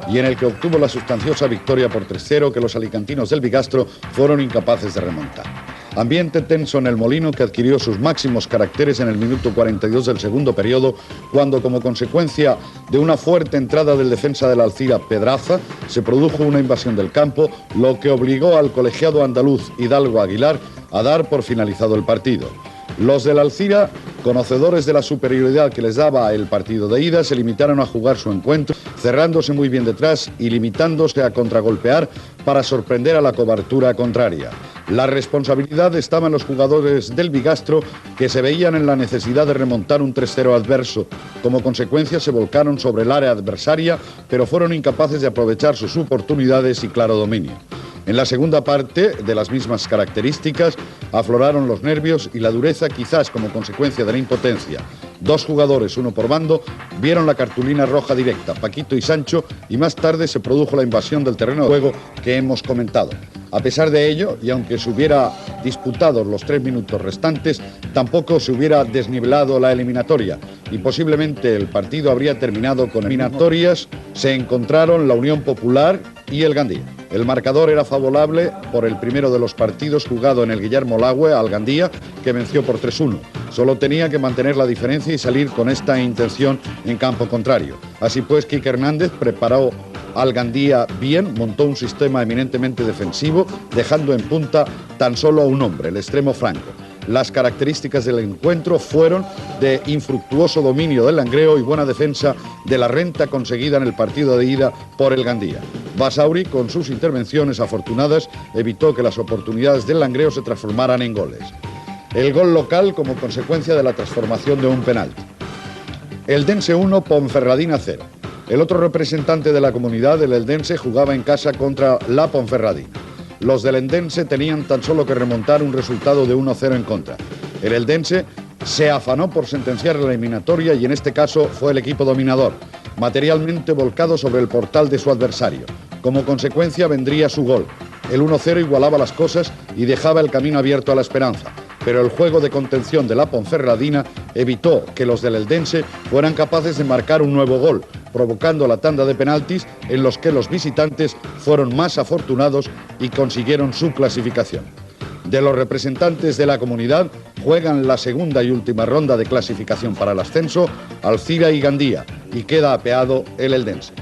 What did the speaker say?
y en el que obtuvo la sustanciosa victoria por 3-0 que los alicantinos del Bigastro fueron incapaces de remontar. Ambiente tenso en el Molino, que adquirió sus máximos caracteres en el minuto 42 del segundo periodo, cuando, como consecuencia de una fuerte entrada del defensa del Alcira, Pedraza, se produjo una invasión del campo, lo que obligó al colegiado andaluz Hidalgo Aguilar a dar por finalizado el partido. Los del Alcira, conocedores de la superioridad que les daba el partido de ida, se limitaron a jugar su encuentro, cerrándose muy bien detrás y limitándose a contragolpear para sorprender a la cobertura contraria. La responsabilidad estaba en los jugadores del Bigastro, que se veían en la necesidad de remontar un 3-0 adverso. Como consecuencia se volcaron sobre el área adversaria, pero fueron incapaces de aprovechar sus oportunidades y claro dominio. En la segunda parte, de las mismas características, afloraron los nervios y la dureza, quizás como consecuencia de la impotencia. Dos jugadores, uno por bando, vieron la cartulina roja directa, Paquito y Sancho, y más tarde se produjo la invasión del terreno de juego que hemos comentado. A pesar de ello, y aunque se hubiera disputado los 3 minutos restantes, tampoco se hubiera desnivelado la eliminatoria y posiblemente el partido habría terminado con eliminatorias. Se encontraron la Unión Popular y el Gandía. El marcador era favorable por el primero de los partidos jugado en el Guillermo Lagüe al Gandía, que venció por 3-1. Solo tenía que mantener la diferencia y salir con esta intención en campo contrario. Así pues, Quique Hernández preparó al Gandía bien, montó un sistema eminentemente defensivo, dejando en punta tan solo a un hombre, el extremo Franco. Las características del encuentro fueron de infructuoso dominio del Langreo y buena defensa de la renta conseguida en el partido de ida por el Gandía. Basauri, con sus intervenciones afortunadas, evitó que las oportunidades del Langreo se transformaran en goles. El gol local como consecuencia de la transformación de un penalti. Eldense 1, Ponferradina 0. El otro representante de la comunidad, el eldense, jugaba en casa contra la Ponferradina. Los del eldense tenían tan solo que remontar un resultado de 1-0 en contra. El eldense se afanó por sentenciar la eliminatoria y en este caso fue el equipo dominador, materialmente volcado sobre el portal de su adversario. Como consecuencia vendría su gol. El 1-0 igualaba las cosas y dejaba el camino abierto a la esperanza. Pero el juego de contención de la Ponferradina evitó que los del eldense fueran capaces de marcar un nuevo gol, provocando la tanda de penaltis en los que los visitantes fueron más afortunados y consiguieron su clasificación. De los representantes de la comunidad juegan la segunda y última ronda de clasificación para el ascenso, Alcira y Gandía, y queda apeado el eldense.